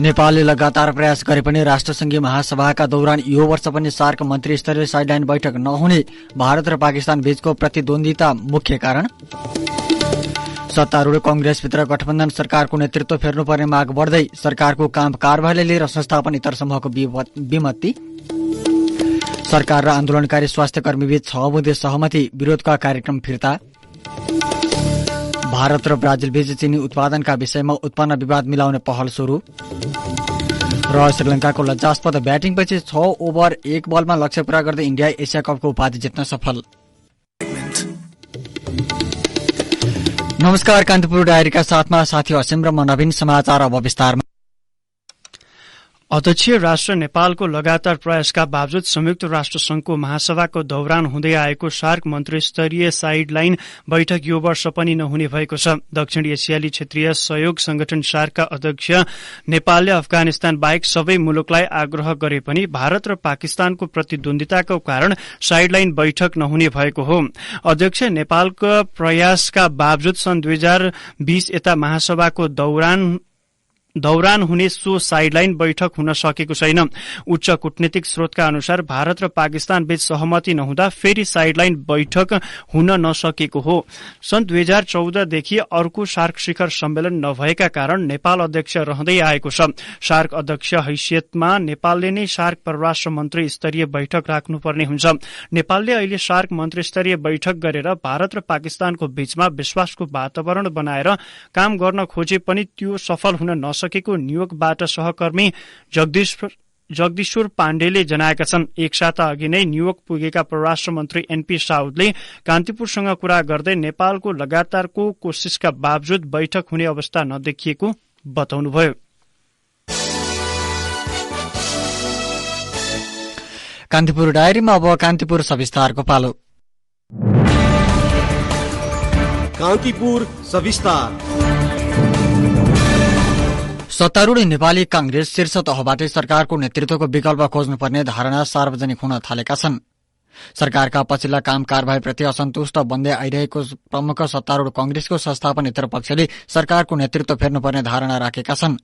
नेपालले लगातार प्रयास गरे पनि राष्ट्रसङ्घीय महासभाका दौरान यो वर्ष पनि सार्क मन्त्री स्तरीय साइडलाइन बैठक नहुने भारत र पाकिस्तान बीचको प्रतिद्वन्दिता मुख्य कारण। सत्तारूढ कंग्रेसभित्र गठबन्धन सरकारको नेतृत्व फेर्नुपर्ने माग बढ्दै सरकारको काम कारबाहीलाई लिएर संस्थापन इतर समूहको विमति। सरकार र आन्दोलनकारी स्वास्थ्य कर्मीबीच 6 बुँदे सहमति, विरोधका कार्यक्रम फिर्ता। भारत र ब्राजिलबीच चिनी उत्पादनका विषयमा उत्पन्न विवाद मिलाउने पहल सुरु। र श्रीलंकाको लज्जास्पद ब्याटिङपछि 6 ओभर 1 बलमा लक्ष्य पूरा गर्दै इन्डिया एसिया कपको उपाधि जित्न सफल। नमस्कार, कान्तिपुर डायरीका साथमा साथी असिम र म नवीन। समाचार अब विस्तारमा। अध्यक्षीय राष्ट्र नेपालको लगातार प्रयासका बावजुद संयुक्त राष्ट्र संघको महासभाको दौरान हुँदै आएको सार्क मन्त्री स्तरीय साइडलाइन बैठक यो वर्ष पनि नहुने भएको छ। दक्षिण एसियाली क्षेत्रीय सहयोग संगठन सार्कका अध्यक्ष नेपालले अफगानिस्तान बाहेक सबै मुलुकलाई आग्रह गरे पनि भारत र पाकिस्तानको प्रतिद्वन्दिताको कारण साइडलाइन बैठक नहुने भएको हो। अध्यक्ष नेपालको प्रयासका बावजुद सन् 2020 यता महासभाको दौरान हुने सो साइडलाइन बैठक हुन सकेको छैन। उच्च कूटनीतिक स्रोतका अनुसार भारत र पाकिस्तान बीच सहमति नहुँदा फेरि साइडलाइन बैठक हुन नसकेको हो। सन् 2014 देखि अर्को सार्क शिखर सम्मेलन नभएका कारण नेपाल अध्यक्ष रहँदै आएको छ। सार्क अध्यक्ष हैसियतमा नेपालले नै सार्क परराष्ट्र मन्त्री स्तरीय बैठक राख्नुपर्ने हुन्छ। नेपालले अहिले सार्क मन्त्री स्तरीय बैठक गरेर भारत र पाकिस्तानको बीचमा विश्वासको वातावरण बनाएर काम गर्न खोजे पनि त्यो सफल हुन सकेको न्युयोर्कबाट सहकर्मी जगदीश्वर पाण्डेले जनाएका छन्। एक साता अघि नै न्युयोर्क पुगेका परराष्ट्र मन्त्री एनपी साउदले कान्तिपुरसँग कुरा गर्दै नेपालको लगातारको कोशिशका बावजुद बैठक हुने अवस्था नदेखिएको बताउनुभयो। कान्तिपुर डायरीमा अब कान्तिपुर सविस्तारको पालो। कान्तिपुर सविस्तार। सत्तारूढ नेपाली कांग्रेस शीर्ष तहबाटै सरकारको नेतृत्वको विकल्प खोज्नुपर्ने धारणा सार्वजनिक हुन थालेका छन्। सरकारका पछिल्ला काम कारबाहीप्रति असन्तुष्ट बन्दै आइरहेको प्रमुख सत्तारूढ कंग्रेसको संस्थापन इतर पक्षले सरकारको नेतृत्व फेर्नुपर्ने धारणा राखेका छन्।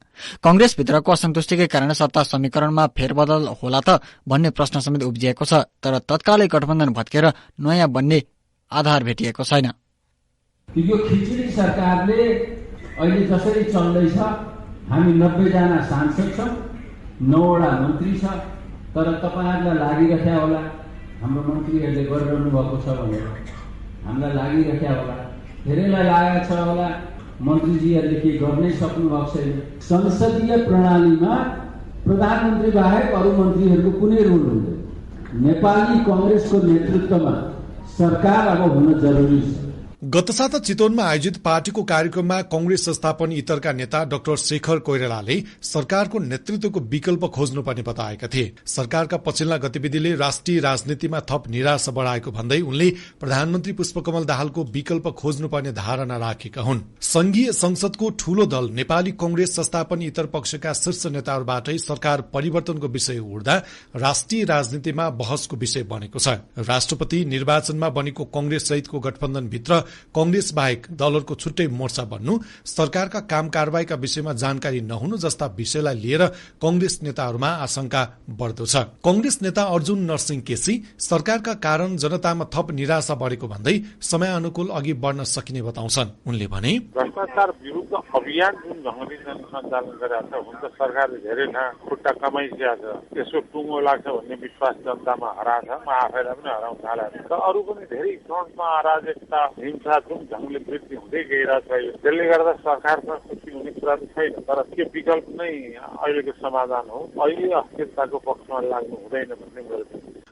कंग्रेसभित्रको असन्तुष्टिकै कारण सत्ता समीकरणमा फेरबदल होला त भन्ने प्रश्न समेत उब्जिएको छ। तर तत्कालै गठबन्धन भत्केर नयाँ बन्ने आधार भेटिएको छैन। यो खिचडी सरकारले अहिले जसरी चल्दैछ, हामी 90 जना सांसद छौं, 9 वटा मन्त्री छ। तर तपाईहरुलाई लागिरहेको होला हाम्रो मन्त्रीहरूले गरिरहनु भएको छ भनेर, हामीलाई लागिरहेको होला, धेरैलाई लागेको छ होला मन्त्रीजीहरूले के गर्नै सक्नु भएको छैन। संसदीय प्रणालीमा प्रधानमन्त्री बाहेक अरू मन्त्रीहरूको कुनै रोल हुँदैन। नेपाली कांग्रेसको नेतृत्वमा सरकार अब हुन जरुरी छ। गत साता चितवनमा आयोजित पार्टीको कार्यक्रममा कंग्रेस संस्थापन इतरका नेता डाक्टर शेखर कोइरालाले सरकारको नेतृत्वको विकल्प खोज्नुपर्ने बताएका थिए। सरकारका पछिल्ला गतिविधिले राष्ट्रिय राजनीतिमा थप निराशा बढाएको भन्दै उनले प्रधानमन्त्री पुष्पकमल दाहालको विकल्प खोज्नुपर्ने धारणा राखेका हुन्। संघीय संसदको ठूलो दल नेपाली कांग्रेस संस्थापन इतर पक्षका शीर्ष नेताहरूबाटै सरकार परिवर्तनको विषय उड्दा राष्ट्रिय राजनीतिमा बहसको विषय बनेको छ। राष्ट्रपति निर्वाचनमा बनेको कांग्रेस सहितको गठबन्धनभित्र कांग्रेस बाहेक दलहरूको छुट्टै मोर्चा बन्नु, सरकारका काम कारबाहीका विषयमा जानकारी नहुनु जस्ता विषयलाई लिएर कांग्रेस नेताहरूमा आशंका बढ्दो छ। कांग्रेस नेता अर्जुन नरसिंह केसी सरकारका कारण जनतामा थप निराशा बढेको भन्दै समयानुकूल अघि बढ्न सकिने बताउँछन्। उनले भने, भ्रष्टाचार विरुद्ध अभियान जुन ढंगले सञ्चालन गरेको छ, हुन्छ सरकारले धेरै खुट्टा कमाइसकेको छ, त्यसको टुङ्गो लाग्छ भन्ने विश्वास जनतामा हराएको छ। म आफैलाई पनि हराउन थालेको छ। अरू पनि धेरै फ्रन्टमा अराजकता हिंसा जुन ढंगले वृद्धि हुँदै गइरहेको छ, त्यसले गर्दा सरकारमा खुसी हुने कुरा त छैन। तर के विकल्प नै अहिलेको समाधान हो, अहिले अस्थिरताको पक्षमा लाग्नु हुँदैन भन्ने मेरो।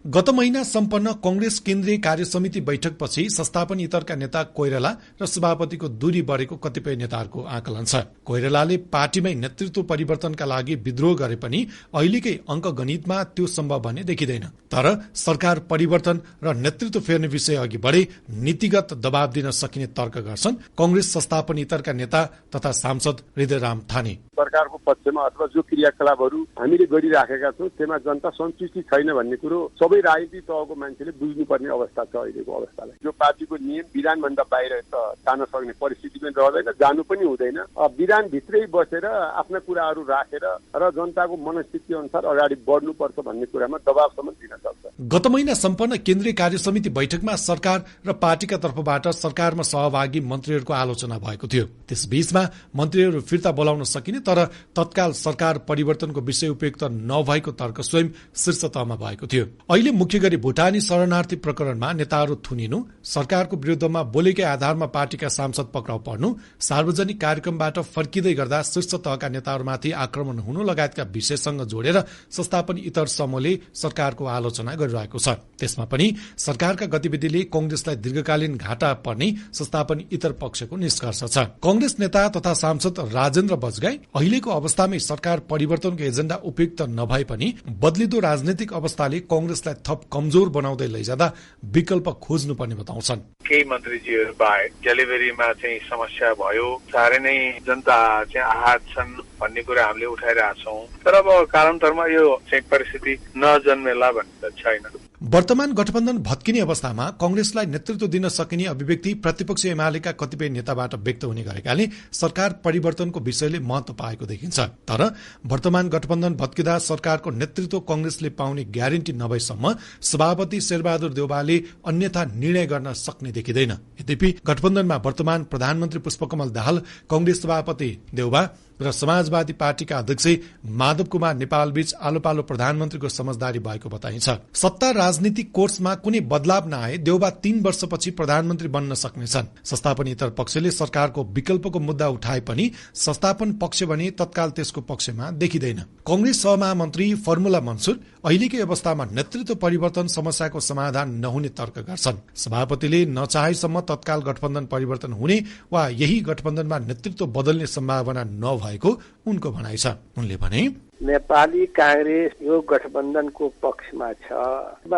गत महिना सम्पन्न कांग्रेस केन्द्रीय कार्य समिति बैठकपछि संस्थापन इतरका नेता कोइराला र सभापतिको दूरी बढेको कतिपय नेताहरूको आकलन छ। कोइरालाले पार्टीमै नेतृत्व परिवर्तनका लागि विद्रोह गरे पनि अहिलेकै अंकगणितमा त्यो सम्भव भन्ने देखिँदैन। तर सरकार परिवर्तन र नेतृत्व फेर्ने विषय अघि बढे नीतिगत दबाव दिन सकिने तर्क गर्छन् कांग्रेस संस्थापन इतरका नेता तथा सांसद हृदयराम थाने। सरकारको पक्षमा अथवा जो क्रियाकलापहरू हामीले गरिराखेका छौं त्यसमा जनता सन्तुष्टि छैन भन्ने कुरो सबै सबै राजनीतिक तहको मान्छेले बुझ्नुपर्ने अवस्था छ अहिलेको अवस्थालाई। जो पार्टीको नियम विधानभन्दा बाहिर त जान सक्ने परिस्थिति पनि रहँदैन, जानु पनि हुँदैन। विधानभित्रै बसेर आफ्ना कुराहरू राखेर र जनताको मनस्थिति अनुसार अगाडि बढ्नुपर्छ भन्ने कुरामा दबावसम्म दिन सक्छ। गत महिना सम्पन्न केन्द्रीय कार्य समिति बैठकमा सरकार र पार्टीका तर्फबाट सरकारमा सहभागी मन्त्रीहरूको आलोचना भएको थियो। त्यसबीचमा मन्त्रीहरू फिर्ता बोलाउन सकिने तर तत्काल सरकार परिवर्तनको विषय उपयुक्त नभएको तर्क स्वयं शीर्ष तहमा भएको थियो। अहिले मुख्य गरी भुटानी शरणार्थी प्रकरणमा नेताहरू थुनिनु, सरकारको विरुद्धमा बोलेकै आधारमा पार्टीका सांसद पक्राउ पर्नु, सार्वजनिक कार्यक्रमबाट फर्किँदै गर्दा शीर्ष तहका नेताहरूमाथि आक्रमण हुनु लगायतका विषयसँग जोडेर संस्थापन इतर समूहले सरकारको आलोचना गरिरहेको छ। त्यसमा पनि सरकारका गतिविधिले कांग्रेसलाई दीर्घकालीन घाटा पर्ने संस्थापन इतर पक्षको निष्कर्ष छ। कांग्रेस नेता तथा सांसद राजेन्द्र बजगाई अहिलेको अवस्थामै सरकार परिवर्तनको एजेण्डा उपयुक्त नभए पनि बदलिदो राजनीतिक अवस्थाले कांग्रेसलाई थप कमजोर बनाउँदै लैजाँदा विकल्प खोज्नुपर्ने बताउँछन्। केही मन्त्रीजीहरू बाहेक डेलिभरीमा चाहिँ समस्या भयो, साह्रै नै जनता चाहिँ आहत छन् भन्ने कुरा हामीले उठाइरहेका छौँ। तर अब कालान्तरमा यो चाहिँ परिस्थिति नजन्मेला भन्ने त छैन। वर्तमान गठबन्धन भत्किने अवस्थामा कांग्रेसलाई नेतृत्व दिन सकिने अभिव्यक्ति प्रतिपक्ष एमालेका कतिपय नेताबाट व्यक्त हुने गरेकाले सरकार परिवर्तनको विषयले महत्व पाएको देखिन्छ। तर वर्तमान गठबन्धन भत्किँदा सरकारको नेतृत्व कांग्रेसले पाउने ग्यारेन्टी नभएसम्म सभापति शेरबहादुर देउवाले अन्यथा निर्णय गर्न सक्ने देखिँदैन। यद्यपि गठबन्धनमा वर्तमान प्रधानमन्त्री पुष्पकमल दाहाल, कांग्रेस सभापति देउवा र समाजवादी पार्टीका अध्यक्ष माधव कुमार नेपाल बीच आलो पालो प्रधानमन्त्रीको समझदारी भएको बताइन्छ। सत्ता राजनीतिक कोर्समा कुनै बदलाव नआए देउबा 3 वर्षपछि प्रधानमन्त्री बन्न सक्नेछन्। संस्थापन इतर पक्षले सरकारको विकल्पको मुद्दा उठाए पनि संस्थापन पक्ष भने तत्काल त्यसको पक्षमा देखिँदैन। कांग्रेस सहमहामन्त्री फर्मुला मन्सुर अहिलेकै अवस्थामा नेतृत्व परिवर्तन समस्याको समाधान नहुने तर्क गर्छन्। सभापतिले नचाहेसम्म तत्काल गठबन्धन परिवर्तन हुने वा यही गठबन्धनमा नेतृत्व बदल्ने सम्भावना नभएको उनको भनाइ छ। उनले भने नेपाली कांग्रेस यो गठबन्धनको पक्षमा छ।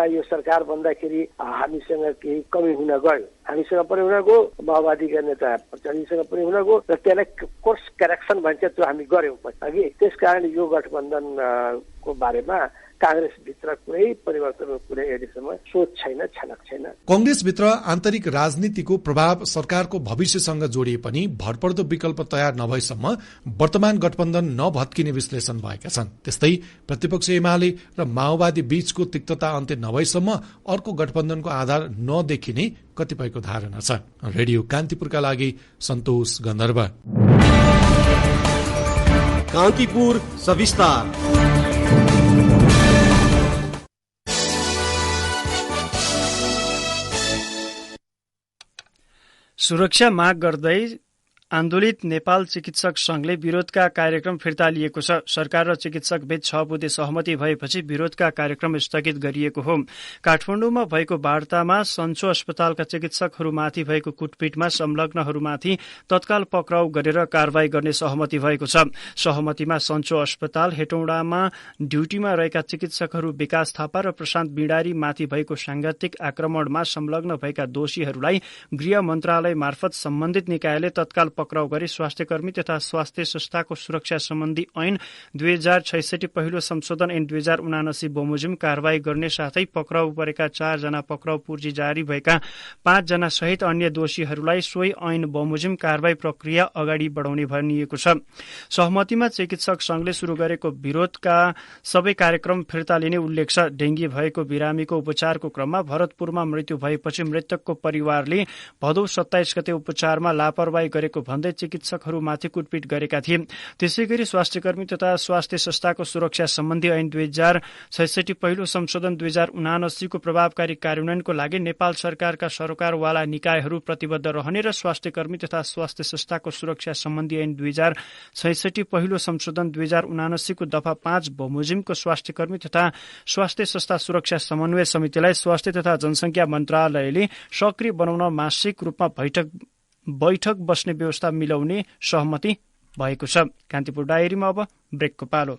यो सरकार भन्दाखेरि हामीसँग केही कमी हुन गयो, हामीसँग पनि हुन गयो, माओवादीका नेता प्रचण्डसँग पनि हुन गयो र त्यसलाई कोर्स करेक्सन भन्छ त्यो हामी गर्यौं अघि। त्यसकारण यो गठबन्धनको बारेमा कांग्रेस भित्र कुनै परिवर्तनको कुनै अहिलेसम्म सोच छैन, छनक छैन। कांग्रेस भित्र आन्तरिक राजनीतिको प्रभाव सरकारको भविष्यसँग जोडिए पनि भरपर्दो विकल्प तयार नभएसम्म वर्तमान गठबन्धन नभत्किने विश्लेषण भएका छन्। त्यस्तै प्रतिपक्ष एमाले र माओवादी बीचको तिक्तता अन्त्य नभएसम्म अर्को गठबन्धनको आधार नदेखिने कतिपयको धारणा छ। रेडियो कान्तिपुरका लागि सन्तोष गन्धर्व। कान्तिपुर सविस्तार। सुरक्षा माग गर्दै आन्दोलित नेपाल चिकित्सक संघले विरोधका कार्यक्रम फिर्ता लिएको छ। सरकार र चिकित्सक बीच 6 बुँदे सहमति भएपछि विरोधका कार्यक्रम स्थगित गरिएको हो। काठमाडौँमा भएको वार्तामा सन्चो अस्पतालका चिकित्सकहरूमाथि भएको कुटपिटमा संलग्नहरूमाथि तत्काल पक्राउ गरेर कारवाही गर्ने सहमति भएको छ। सहमतिमा सन्चो अस्पताल हेटौडामा ड्युटीमा रहेका चिकित्सकहरू विकास थापा र प्रशान्त बिडारी माथि भएको सांघातिक आक्रमणमा संलग्न भएका दोषीहरूलाई गृह मन्त्रालय मार्फत सम्बन्धित निकायले तत्काल पक्राउ गरी स्वास्थ्यकर्मी तथा स्वास्थ्य संस्थाको सुरक्षा सम्बन्धी ऐन 2066 पहिलो संशोधन ऐन 2079 बमोजिम कारवाही गर्ने साथै पक्राउ परेका 4 जना पक्राउ पूर्जी जारी भएका 5 जना सहित अन्य दोषीहरूलाई सोही ऐन बमोजिम कारवाही प्रक्रिया अगाडि बढाउने भनिएको छ। सहमतिमा चिकित्सक संघले शुरू गरेको विरोधका सबै कार्यक्रम फिर्ता लिने उल्लेख छ। डेंगी भएको बिरामीको उपचारको क्रममा भरतपुरमा मृत्यु भएपछि मृतकको परिवारले भदौ 27 गते उपचारमा लापरवाही गरेको भन्दै चिकित्सकहरूमाथि कुटपिट गरेका थिए। त्यसैगरी स्वास्थ्यकर्मी तथा स्वास्थ्य संस्थाको सुरक्षा सम्बन्धी ऐन 2066 पहिलो संशोधन 2079 को प्रभावकारी कार्यान्वयनको लागि नेपाल सरकारका सरकारवाला निकायहरू प्रतिबद्ध रहने र स्वास्थ्यकर्मी तथा स्वास्थ्य संस्थाको सुरक्षा सम्बन्धी ऐन 2066 पहिलो संशोधन 2079 को दफा 5 बमोजिमको स्वास्थ्यकर्मी तथा स्वास्थ्य संस्था सुरक्षा समन्वय समितिलाई स्वास्थ्य तथा जनसंख्या मन्त्रालयले सक्रिय बनाउन मासिक रूपमा बैठक बस्ने व्यवस्था मिलाउने सहमति भएको छ। कान्तिपुर डायरीमा अब ब्रेकको पालो।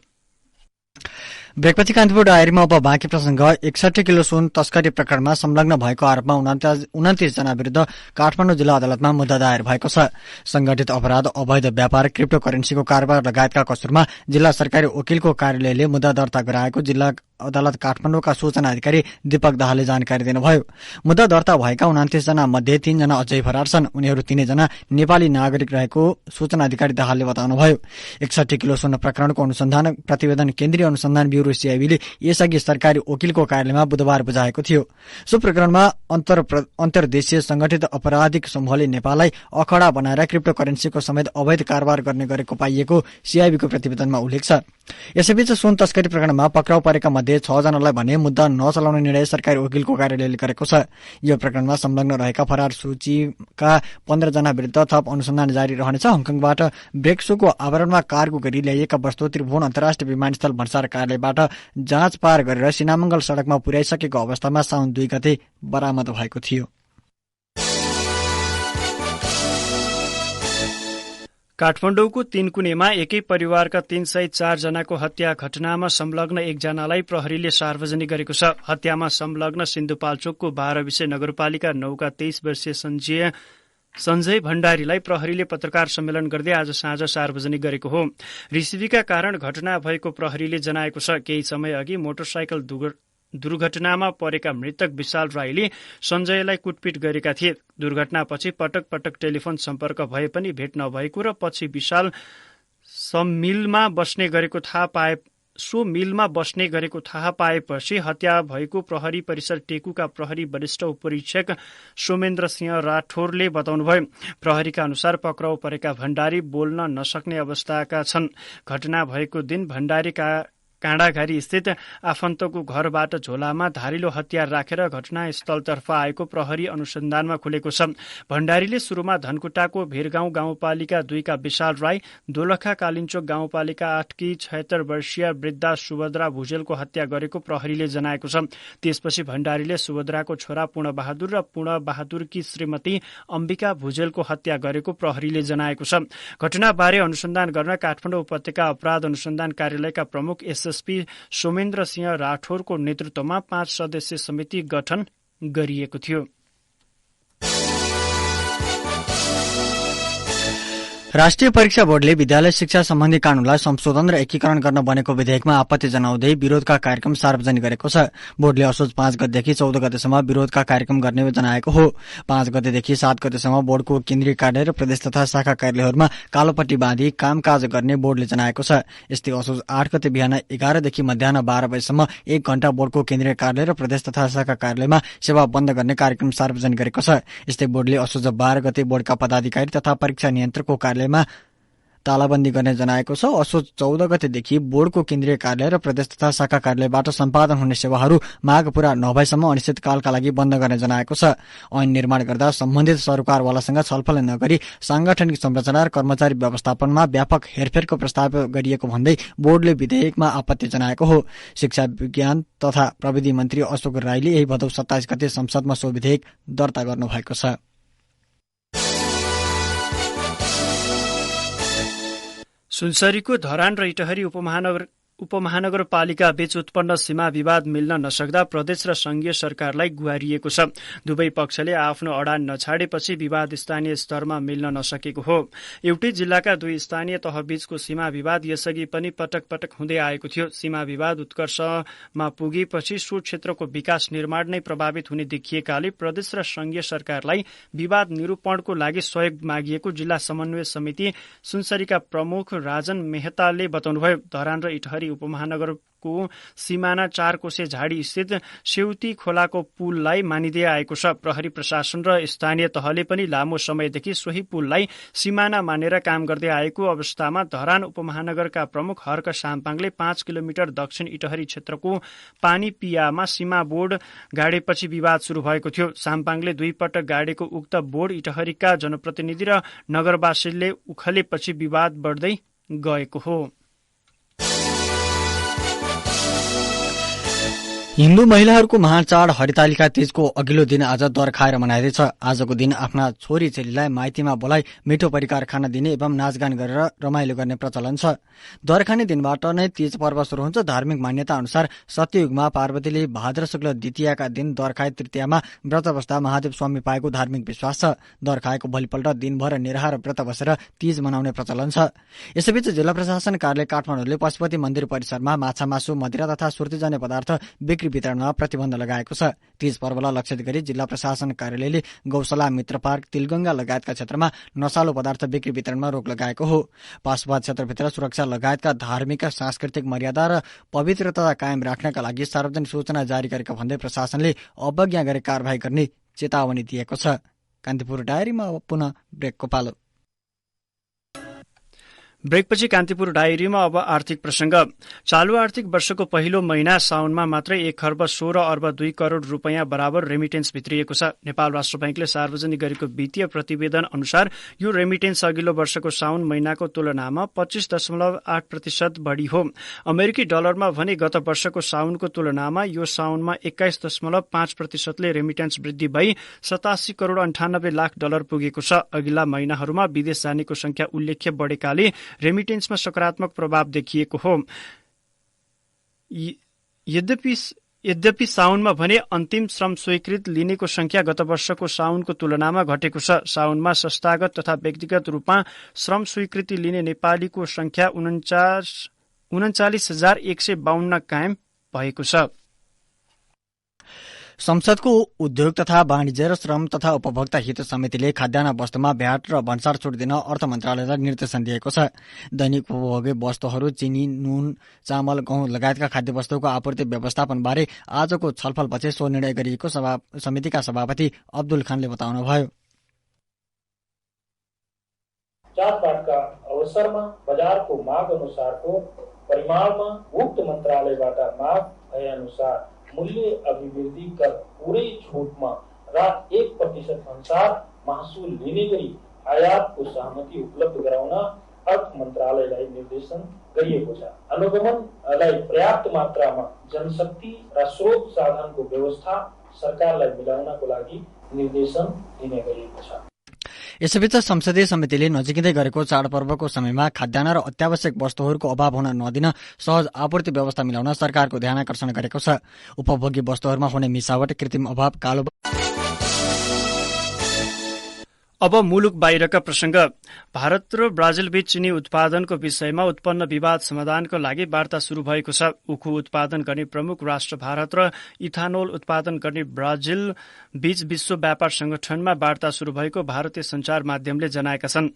ब्रेकपछि कान्तिपुर डायरीमा अब बाँकी प्रसंग। 61 किलो सुन तस्करी प्रकरणमा संलग्न भएको आरोपमा 29 जना विरूद्ध काठमाडौँ जिल्ला अदालतमा मुद्दा दायर भएको छ। संगठित अपराध, अवैध व्यापार, क्रिप्टो करेन्सीको कारोबार लगायतका कसुरमा जिल्ला सरकारी वकिलको कार्यालयले मुद्दा दर्ता गराएको जिल्ला अदालत काठमाडौँका सूचना अधिकारी दीपक दाहालले जानकारी दिनुभयो। मुद्दा दर्ता भएका 29 जना मध्ये 3 जना अझै फरार छन्। उनीहरू 3 जना नेपाली नागरिक रहेको सूचना अधिकारी दाहालले बताउनुभयो। 61 किलो सुन प्रकरणको अनुसन्धान प्रतिवेदन केन्द्रीय अनुसन्धान ब्यूरो सीआईबीले यसअघि सरकारी वकिलको कार्यालयमा बुधबार बुझाएको थियो। सो प्रकरणमा अन्तर्देशीय संगठित आपराधिक समूहले नेपाललाई अखडा बनाएर क्रिप्टो करेन्सीको समेत अवैध कारोबार गर्ने गरेको पाइएको सीआईबीको प्रतिवेदनमा उल्लेख छ। यसैबीच सुन तस्करी प्रकरणमा पक्राउ परेका मध्ये 6 जनालाई भने मुद्दा नचलाउने निर्णय सरकारी वकिलको कार्यालयले गरेको छ। यो प्रकरणमा संलग्न रहेका फरार सूचीका 15 जना विरुद्ध थप अनुसन्धान जारी रहनेछ। हङकङबाट ब्रेक्सोको आवरणमा कार्गो गरी ल्याइएका वस्तु त्रिभुवन अन्तर्राष्ट्रिय विमानस्थल भन्सार कार्यालयबाट जाँच पार गरेर सिनामंगल सड़कमा पुर्याइसकेको अवस्थामा साउन 2 गते बरामद भएको थियो। काठमाडौँको तीनकुनेमा एकै परिवारका 304 जनाको हत्या घटनामा संलग्न एकजनालाई प्रहरीले सार्वजनिक गरेको छ। हत्यामा संलग्न सिन्धुपाल्चोकको 12 विषय नगरपालिका 9 का 23 वर्षीय सञ्जय भण्डारीलाई प्रहरीले पत्रकार सम्मेलन गर्दै आज साँझ सार्वजनिक गरेको हो। रिसिभीका कारण घटना भएको प्रहरीले जनाएको छ। केही समय अघि मोटरसाइकल दुर्घटनामा परेका मृतक विशाल राईले सञ्जयलाई कुटपिट गरेका थिए। दुर्घटनापछि पटक पटक टेलिफोन सम्पर्क भए पनि भेट नभएको र पछि विशाल मिलमा बस्ने गरेको थाहा पाएपछि हत्या भएको प्रहरी परिसर टेकुका प्रहरी वरिष्ठ उपरीक्षक सोमेन्द्र सिंह राठौरले बताउनुभयो। प्रहरीका अनुसार पक्राउ परेका भण्डारी बोल्न नसक्ने अवस्थाका छन्। घटना भएको दिन भण्डारीका काँडाघारी स्थित आफन्तको घरबाट झोलामा धारिलो हतियार राखेर घटनास्थलतर्फ आएको प्रहरी अनुसन्धानमा खुलेको छ। भण्डारीले सुरुमा धनकुटाको भेरगाउँ गाउँपालिका 2 का विशाल राई, दोलखा कालिन्चोक गाउँपालिका 8 की 76 वर्षीय वृद्धा सुभद्रा भुजेलको हत्या गरेको प्रहरीले जनाएको छ। त्यसपछि भण्डारीले सुभद्राको छोरा पूर्णबहादुर र पूर्णबहादुरकी श्रीमती अम्बिका भुजेलको हत्या गरेको प्रहरीले जनाएको छ। घटनाबारे अनुसन्धान गर्न काठमाडौँ उपत्यका अपराध अनुसन्धान कार्यालयका प्रमुख एसएसपी सोमेन्द्र सिंह राठौरको नेतृत्वमा 5 सदस्यीय समिति गठन गरिएको थियो। राष्ट्रिय परीक्षा बोर्डले विद्यालय शिक्षा सम्बन्धी कानूनलाई संशोधन र एकीकरण गर्न बनेको विधेयकमा आपत्ति जनाउँदै विरोधका कार्यक्रम सार्वजनिक गरेको छ। बोर्डले असोज 5 गतेदेखि 14 गतेसम्म विरोधका कार्यक्रम गर्ने जनाएको हो। 5 गतेदेखि 7 गतेसम्म बोर्डको केन्द्रीय कार्यालय र प्रदेश तथा शाखा कार्यालयहरूमा कालोपट्टी बाँधी कामकाज गर्ने बोर्डले जनाएको छ। यस्तै असोज 8 गते बिहान 11 देखि मध्याह 12 बजेसम्म 1 घण्टा बोर्डको केन्द्रीय कार्यालय र प्रदेश तथा शाखा कार्यालयमा सेवा बन्द गर्ने कार्यक्रम सार्वजनिक गरेको छ। यस्तै बोर्डले असोज 12 गते बोर्डका पदाधिकारी तथा परीक्षा नियन्त्रकको कार्यालयमा तालाबन्दी गर्ने जनाएको छ। असोज 14 गतेदेखि बोर्डको केन्द्रीय कार्यालय र प्रदेश तथा शाखा कार्यालयबाट सम्पादन हुने सेवाहरू माग पूरा नभएसम्म अनिश्चितकालका लागि बन्द गर्ने जनाएको छ। ऐन निर्माण गर्दा सम्बन्धित सरकारवालासँग छलफल नगरी सांगठनिक संरचना र कर्मचारी व्यवस्थापनमा व्यापक हेरफेरको प्रस्ताव गरिएको भन्दै बोर्डले विधेयकमा आपत्ति जनाएको हो। शिक्षा विज्ञान तथा प्रविधि मन्त्री अशोक राईले यही भदौ 27 गते संसदमा सो विधेयक दर्ता गर्नुभएको छ। सुनसरीको धरान र इटहरी उपमहानगरपालिका बीच उत्पन्न सीमा विवाद मिल्न नसक्दा प्रदेश र संघीय सरकारलाई गुहारिएको छ। दुवै पक्षले आफ्नो अडान नछाडेपछि विवाद स्थानीय स्तरमा मिल्न नसकेको हो। एउटै जिल्लाका 2 स्थानीय तहबीचको सीमा विवाद यसअघि पनि पटक पटक हुँदै आएको थियो। सीमा विवाद उत्कर्षमा पुगेपछि सो क्षेत्रको विकास निर्माण नै प्रभावित हुने देखिएकाले प्रदेश र संघीय सरकारलाई विवाद निरूपणको लागि सहयोग मागिएको जिल्ला समन्वय समिति सुनसरीका प्रमुख राजन मेहताले बताउनुभयो। धरान र इटहरी उपमहानगरको सिमाना 4 कोसे झाडी स्थित सेउती खोलाको पुललाई मानिँदै आएको छ। प्रहरी प्रशासन र स्थानीय तहले पनि लामो समयदेखि सोही पुललाई सिमाना मानेर काम गर्दै आएको अवस्थामा धरान उपमहानगरका प्रमुख हर्क साम्पाङले 5 किलोमिटर दक्षिण इटहरी क्षेत्रको पानी पियामा सीमा बोर्ड गाडेपछि विवाद शुरू भएको थियो। साम्पाङले 2 पटक गाडेको उक्त बोर्ड इटहरीका जनप्रतिनिधि र नगरवासीले उखलेपछि विवाद बढ्दै गएको हो। हिन्दू महिलाहरूको महान चाड हरितालिका तीजको अघिल्लो दिन आज दर खाएर मनाइँदैछ। आजको दिन आफ्ना छोरी चेलीलाई माइतीमा बोलाइ मिठो परिकार खान दिने एवं नाचगान गरेर रमाइलो गर्ने प्रचलन छ। दर खाने दिनबाट नै तीज पर्व शुरू हुन्छ। धार्मिक मान्यता अनुसार सत्ययुगमा पार्वतीले भाद्र शुक्ल द्वितीयका दिन दर खाए तृतीयमा व्रत बस्दा महादेव स्वामी पाएको धार्मिक विश्वास छ। दर खाएको भोलिपल्ट दिनभर निराहार व्रत बसेर तीज मनाउने प्रचलन छ। यसैबीच जिल्ला प्रशासन कार्यालय काठमाडौँले पशुपति मन्दिर परिसरमा माछा मासु मदिरा तथा सुर्तीजन्य पदार्थ बिक्री वितरणमा प्रतिबन्ध लगाएको छ। तीज पर्वलाई लक्षित गरी जिल्ला प्रशासन कार्यालयले गौशाला, मित्र पार्क, तिलगंगा लगायतका क्षेत्रमा नशालु पदार्थ बिक्री वितरणमा रोक लगाएको हो। पाशुपत क्षेत्रभित्र सुरक्षा लगायतका धार्मिक, सांस्कृतिक मर्यादा र पवित्रता कायम राख्नका लागि सार्वजनिक सूचना जारी गरेका भन्दै प्रशासनले अवज्ञा गरी कारबाही गर्ने चेतावनी दिएको छ। कान्तिपुर डायरीमा पुनः ब्रेकको पालो। ब्रेकपछि कान्तिपुर डायरीमा अब आर्थिक प्रसंग। चालू आर्थिक वर्षको पहिलो महिना साउनमा मात्रै 1 खर्ब 16 अर्ब 2 करोड़ रुपैयाँ बराबर रेमिटेन्स भित्रिएको छ। नेपाल राष्ट्र बैंकले सार्वजनिक गरेको वित्तीय प्रतिवेदन अनुसार यो रेमिटेन्स अघिल्लो वर्षको साउन महिनाको तुलनामा 25.8% बढी हो। अमेरिकी डलरमा भने गत वर्षको साउनको तुलनामा यो साउनमा 21.5% ले रेमिटेन्स वृद्धि भई 87 करोड़ 98 लाख डलर पुगेको छ। अघिल्ला महिनाहरूमा विदेश जानेको संख्या उल्लेख्य बढेकाले रेमिटेन्समा सकारात्मक प्रभाव देखिएको हो। यद्यपि साउनमा भने अन्तिम श्रम स्वीकृत लिनेको संख्या गत वर्षको साउनको तुलनामा घटेको छ। साउनमा संस्थागत तथा व्यक्तिगत रूपमा श्रम स्वीकृति लिने नेपालीको संख्या 39,152 कायम भएको छ। संसदको उद्योग तथा वाणिज्य र श्रम तथा उपभोक्ता हित समितिले खाद्यान्न वस्तुमा भ्याट र भन्सार छुट दिन अर्थ मन्त्रालयलाई निर्देशन दिएको छ। दैनिक उपभोग्य वस्तुहरू, चिनी, नुन, चामल, गहुँ लगायतका खाद्य वस्तुको आपूर्ति व्यवस्थापनबारे आजको छलफलपछि सो निर्णय गरिएको समितिका सभापति अब्दुल खानले बताउनुभयो। चाडबाडका अवसरमा बजारको माग अनुसारको परिमाणमा उक्त मन्त्रालयबाट माग भए अनुसार मूल्य अभिवृद्धि कर पूरै छुटमा र 1% अनुसार महसुल लिने गरी आयातको सहमति उपलब्ध गराउन अर्थ मन्त्रालयलाई निर्देशन गरिएको छ। अनुगमनलाई पर्याप्त मात्रामा जनशक्ति र स्रोत साधनको व्यवस्था सरकारलाई मिलाउनको लागि निर्देशन दिने गरिएको छ। यसैबीच संसदीय समितिले नजिकै गरेको चाडपर्वको समयमा खाद्यान्न र अत्यावश्यक वस्तुहरूको अभाव हुन नदिन सहज आपूर्ति व्यवस्था मिलाउन सरकारको ध्यानाकर्षण गरेको छ। उपभोग्य वस्तुहरूमा हुने मिसावट, कृत्रिम अभाव, कालो। अब मुलुक बाहिरका प्रसंग। भारत र ब्राजिल बीच चिनी उत्पादनको विषयमा उत्पन्न विवाद समाधानको लागि वार्ता शुरू भएको छ। उखु उत्पादन गर्ने प्रमुख राष्ट्र भारत र इथानोल उत्पादन गर्ने ब्राजिल बीच विश्व व्यापार संगठनमा वार्ता शुरू भएको भारतीय संचार माध्यमले जनाएका छन्।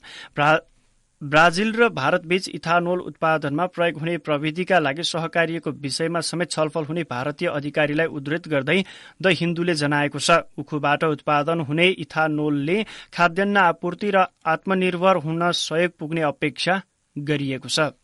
ब्राजिल र भारत बीच इथानोल उत्पादनमा प्रयोग हुने प्रविधिका लागि सहकार्यको विषयमा समेत छलफल हुने भारतीय अधिकारीलाई उद्धृत गर्दै द हिन्दूले जनाएको छ। उखुबाट उत्पादन हुने इथानोलले खाद्यान्न आपूर्ति र आत्मनिर्भर हुन सहयोग पुग्ने अपेक्षा गरिएको छ।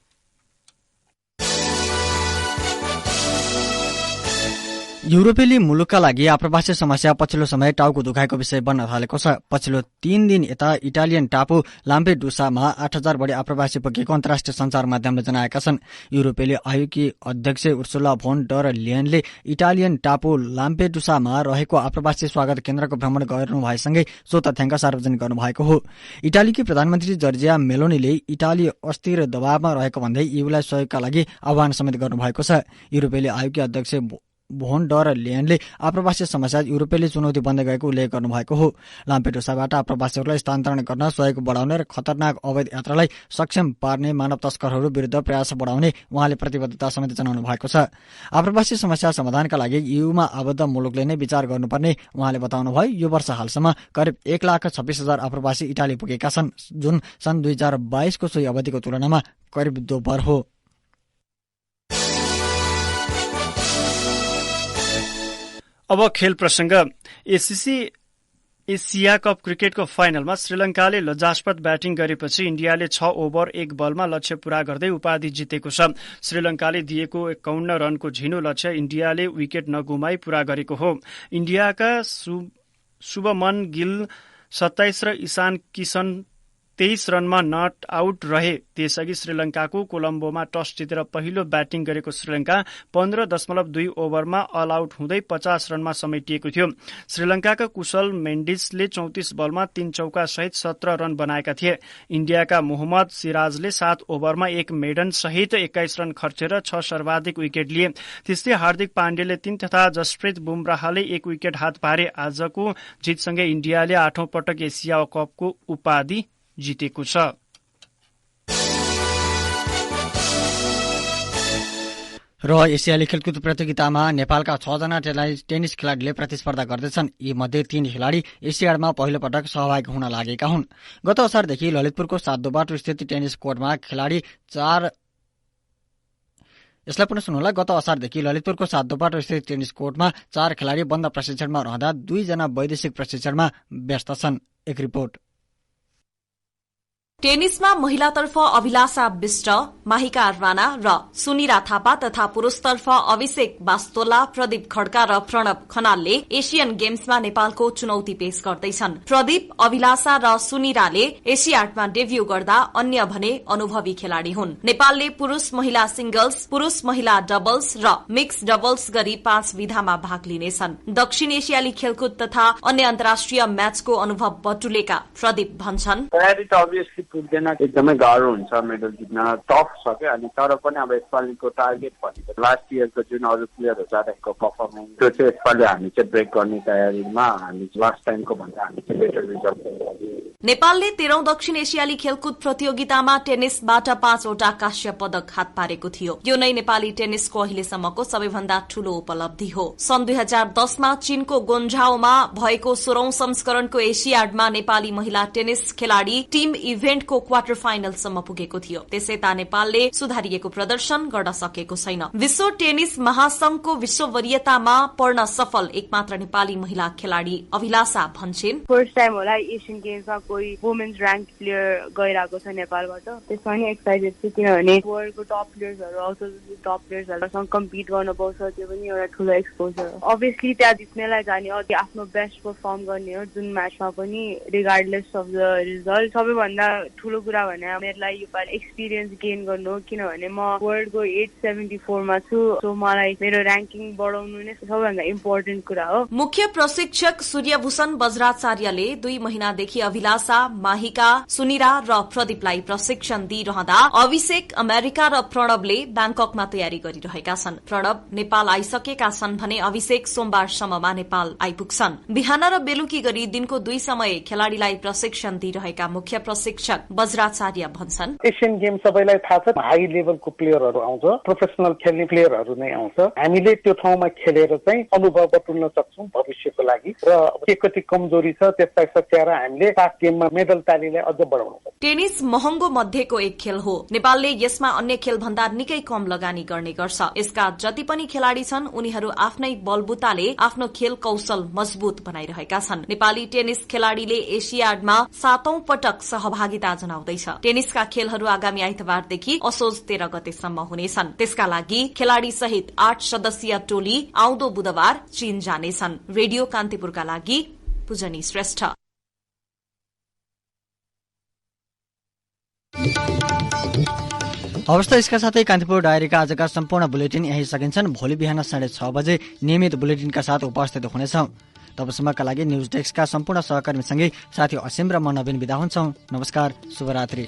युरोपेली मुलुकका लागि आप्रवासी समस्या पछिल्लो समय टाउको दुखाएको विषय बन्न थालेको छ। पछिल्लो 3 दिन यता इटालियन टापु लाम्पेडुसामा 8,000 बढी आप्रवासी पुगेको अन्तर्राष्ट्रिय संचार माध्यमले जनाएका छन्। युरोपेली आयोगकी अध्यक्ष उर्सुला भोन डर लियनले इटालियन टापु लाम्पेडुसामा रहेको आप्रवासी स्वागत केन्द्रको भ्रमण गर्नुभएसँगै सो तथ्याङ्क सार्वजनिक गर्नुभएको हो। इटालीकी प्रधानमन्त्री जर्जिया मेलोनीले इटाली अस्थिर दबावमा रहेको भन्दै ईयूलाई सहयोगका लागि आह्वान समेत गर्नुभएको छ। युरोपेली आयोगकी अध्यक्ष भोन डर लियनले आप्रवासी समस्या युरोपेली चुनौती बन्दै गएको उल्लेख गर्नुभएको हो। लाम्पेडुसाबाट आप्रवासीहरूलाई स्थानान्तरण गर्न सहयोग बढाउने र खतरनाक अवैध यात्रालाई सक्षम पार्ने मानव तस्करहरू विरुद्ध प्रयास बढाउने उहाँले प्रतिबद्धता समेत जनाउनु भएको छ। आप्रवासी समस्या समाधानका लागि ईयूमा आबद्ध मुलुकले नै विचार गर्नुपर्ने उहाँले बताउनुभयो। यो वर्ष हालसम्म करिब 1,26,000 आप्रवासी इटाली पुगेका छन्, जुन सन् 2022 को सोही अवधिको तुलनामा करिब दोब्बर हो। अब खेल प्रसंग। एसीसी एसिया कप क्रिकेटको फाइनलमा श्रीलंकाले लज्जास्पद ब्याटिङ गरेपछि इन्डियाले 6 ओभर 1 बलमा लक्ष्य पूरा गर्दै उपाधि जितेको छ। श्रीलंकाले दिएको 51 रनको झिनो लक्ष्य इन्डियाले विकेट नगुमाई पूरा गरेको हो। इन्डियाका शुभमन गिल 27 र ईशान किशन 23 रनमा नट आउट रहे। त्यसअघि श्रीलंकाको कोलम्बोमा टस जितेर पहिलो ब्याटिङ गरेको श्रीलंका 15.2 ओभरमा अल आउट हुँदै 50 रनमा समेटिएको थियो। श्रीलंकाका कुशल मेन्डिसले 34 बलमा 3 चौका सहित 17 रन बनाएका थिए। इन्डियाका मोहम्मद सिराजले 7 ओभरमा 1 मेडन सहित 21 रन खर्चेर 6 सर्वाधिक विकेट लिए। त्यस्तै हार्दिक पाण्डेले 3 तथा जसप्रीत बुमराहले 1 विकेट हात पारे। आजको जितसँगै इन्डियाले 8औं पटक एसिया कपको उपाधि जितेको छ। र एसियाली खेलकुद प्रतियोगितामा नेपालका 6 जना टेनिस खेलाड़ीले प्रतिस्पर्धा गर्दैछन्। यी मध्ये 3 खेलाड़ी एसियाडमा पहिलो पटक सहभागी हुन लागेका हुन्। गत असारदेखि ललितपुरको सातदोबाटो स्थित टेनिस कोर्टमा खेलाड़ी 4 यसलाई पुनः सुन्नुहोला। गत असारदेखि ललितपुरको सातदोबाटो स्थित टेनिस कोर्टमा 4 खेलाड़ी बन्द प्रशिक्षणमा रहँदा 2 जना वैदेशिक प्रशिक्षणमा व्यस्त छन्। एक रिपोर्ट। टेनिसमा महिलातर्फ अभिलाषा विष्ट, माहिका राणा र सुनिरा थापा तथा पुरूषतर्फ अभिषेक बास्तोला, प्रदीप खड्का र प्रणव खनालले एशियन गेम्समा नेपालको चुनौती पेश गर्दैछन्। प्रदीप, अभिलाषा र सुनिराले एसियाडमा डेब्यू गर्दा अन्य भने अनुभवी खेलाड़ी हुन्। नेपालले पुरूष महिला सिंगल्स, पुरूष महिला डबल्स र मिक्स डबल्स गरी 5 विधामा भाग लिनेछन्। दक्षिण एसियाली खेलकुद तथा अन्य अन्तर्राष्ट्रिय म्याचको अनुभव बटुलेका प्रदीप भन्छन्, पुग्दैन, एकदमै गाह्रो हुन्छ मेडल जित्न, टफ छ क्या। अनि तर पनि अब यसपालिको टार्गेट भनेको लास्ट इयरको जुन अरू प्लेयरहरू जाँदाको पर्फर्मेन्स त्यो चाहिँ यसपालि हामी चाहिँ ब्रेक गर्ने तयारीमा हामी लास्ट टाइमको भन्दा हामी चाहिँ बेटर रिजल्ट। नेपालले 13औं दक्षिण एसियाली खेलकुद प्रतियोगितामा टेनिसबाट 5 वटा कांस्य पदक हात पारेको थियो। यो नै नेपाली टेनिसको अहिलेसम्मको सबैभन्दा ठूलो उपलब्धि हो। सन् 2010मा चीनको गोन्झाओमा भएको 16औं संस्करणको एसियाडमा नेपाली महिला टेनिस खेलाड़ी टीम इभेन्टको क्वार्टर फाइनलसम्म पुगेको थियो। त्यसैता नेपालले सुधारिएको प्रदर्शन गर्न सकेको छैन। विश्व टेनिस महासंघको विश्व वरीयतामा पढ्न सफल एकमात्र नेपाली महिला खेलाड़ी अभिलाषा भन्छन्, फर्स्ट टाइम होला एसियन गेम्समा कोही वुमेन्स र्याङ्क प्लेयर गइरहेको छ नेपालबाट। त्यसमा नि एक्साइटेड छु किनभने वर्ल्डको टप प्लेयर्सहरू आउँछ, टप प्लेयर्सहरूसँग कम्पिट गर्न पाउँछ, त्यो पनि एउटा ठुलो एक्सपोजर हो। अभियसली त्यहाँ जित्नेलाई जाने हो, आफ्नो बेस्ट परफर्म गर्ने हो जुन म्याचमा पनि, रिगार्डलेस अफ द रिजल्ट। सबैभन्दा ठुलो कुरा भने मेरो लागि योपालि एक्सपिरियन्स गेन गर्नु हो किनभने म वर्ल्डको 874 मा छु। सो मलाई मेरो र्याङ्किङ बढाउनु नै सबैभन्दा इम्पोर्टेन्ट कुरा हो। मुख्य प्रशिक्षक सूर्यभूषण बज्राचार्यले 2 महिनादेखि अभिलाषा, माहिका, सुनिरा र प्रदीपलाई प्रशिक्षण दिइरहँदा अभिषेक, अमेरिका र प्रणवले ब्याङ्ककमा तयारी गरिरहेका छन्। प्रणव नेपाल आइसकेका छन् भने अभिषेक सोमबारसम्ममा नेपाल आइपुग्छन्। बिहान र बेलुकी गरी दिनको 2 समय खेलाड़ीलाई प्रशिक्षण दिइरहेका मुख्य प्रशिक्षक बज्राचार्य भन्छन्, एसियन गेम सबैलाई थाहा छ, हाई लेभलको प्लेयरहरू आउँछ, प्रोफेसनल खेल्ने प्लेयरहरू नै आउँछ। हामीले त्यो ठाउँमा खेलेर चाहिँ अनुभव बटुल्न सक्छौं भविष्यको लागि र के कति कमजोरी छ त्यसलाई सच्याएर हामीले 7 गेममा मेडल तालिलाई अझ बढाउन सक्छौं। टेनिस महँगो मध्येको एक खेल हो। नेपालले यसमा अन्य खेल भन्दा निकै कम लगानी गर्ने गर्छ। यसका जति पनि खेलाड़ी छन् उनीहरू आफ्नै बलबुताले आफ्नो खेल कौशल मजबुत बनाइरहेका छन्। नेपाली टेनिस खेलाड़ीले एसियाडमा 7औं पटक सहभागिता जनाउँदैछ। टेनिसका खेलहरू आगामी आइतबारदेखि असोज 13 गतेसम्म हुनेछन्। त्यसका लागि खेलाड़ी सहित 8 सदस्यीय टोली आउँदो बुधबार चीन जानेछन्। रेडियो कान्तिपुरका लागि पूजनी श्रेष्ठ। अवस्था यसका साथै कान्तिपुर डायरीका आजका सम्पूर्ण बुलेटिन यही सकिन्छन्। भोलि बिहान 6:30 बजे नियमित बुलेटिनका साथ उपस्थित हुनेछौं। तबसम्मका लागि न्यूज डेस्कका सम्पूर्ण सहकर्मीसँगै साथी असीम र म नवीन बिदा हुन्छौं। नमस्कार, शुभरात्रि।